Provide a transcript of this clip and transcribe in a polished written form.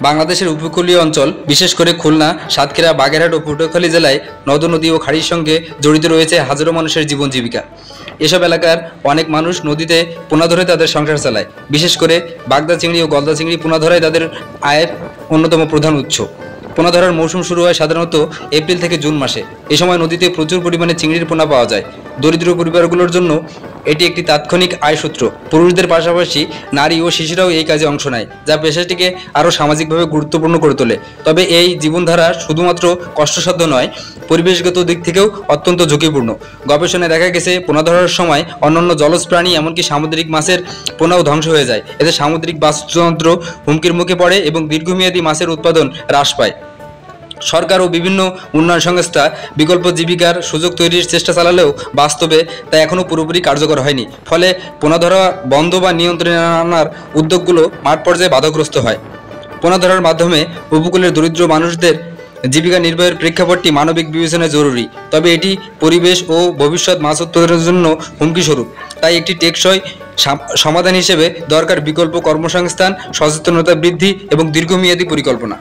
বাংলাদেশের উপকূলীয় অঞ্চল বিশেষ করে খুলনা, সাতক্ষীরা, বাগেরহাট ও পটুয়াখালী জেলায় নদ নদী ও খাড়ির সঙ্গে জড়িত রয়েছে হাজারো মানুষের জীবন জীবিকা। এসব এলাকার অনেক মানুষ নদীতে পোনা ধরে তাদের সংসার চালায়। বিশেষ করে বাগদা চিংড়ি ও গলদা চিংড়ি পোনা ধরাই তাদের আয়ের অন্যতম প্রধান উৎস। পোনা ধরার মৌসুম শুরু হয় সাধারণত এপ্রিল থেকে জুন মাসে। এ সময় নদীতে প্রচুর পরিমাণে চিংড়ির পোনা পাওয়া যায়। দরিদ্র পরিবারগুলোর জন্য এটি একটি তাৎক্ষণিক আয় সূত্র। পুরুষদের পাশাপাশি নারী ও শিশুরাও এই কাজে অংশ নেয়, যা পেশাটিকে আরও সামাজিকভাবে গুরুত্বপূর্ণ করে তোলে। তবে এই জীবনধারা শুধুমাত্র কষ্টসাধ্য নয়, পরিবেশগত দিক থেকেও অত্যন্ত ঝুঁকিপূর্ণ। গবেষণায় দেখা গেছে, পোনা ধরার সময় অন্যান্য জলজ প্রাণী এমনকি সামুদ্রিক মাছের পোনাও ধ্বংস হয়ে যায়। এতে সামুদ্রিক বাস্তুতন্ত্র হুমকির মুখে পড়ে এবং দীর্ঘমেয়াদী মাছের উৎপাদন হ্রাস পায়। সরকার ও বিভিন্ন উন্নয়ন সংস্থা বিকল্প জীবিকার সুযোগ তৈরির চেষ্টা চালালেও বাস্তবে তা এখনও পুরোপুরি কার্যকর হয়নি। ফলে পোনা ধরা বন্ধ বা নিয়ন্ত্রণে আনার উদ্যোগগুলো মাঠ পর্যায়ে বাধাগ্রস্ত হয়। পোনা ধরার মাধ্যমে উপকূলের দরিদ্র মানুষদের জীবিকা নির্বাহের প্রেক্ষাপটটি মানবিক বিবেচনায় জরুরি, তবে এটি পরিবেশ ও ভবিষ্যৎ মাছ উৎপাদনের জন্য হুমকিস্বরূপ। তাই একটি টেকসই সমাধান হিসেবে দরকার বিকল্প কর্মসংস্থান, সচেতনতা বৃদ্ধি এবং দীর্ঘমেয়াদী পরিকল্পনা।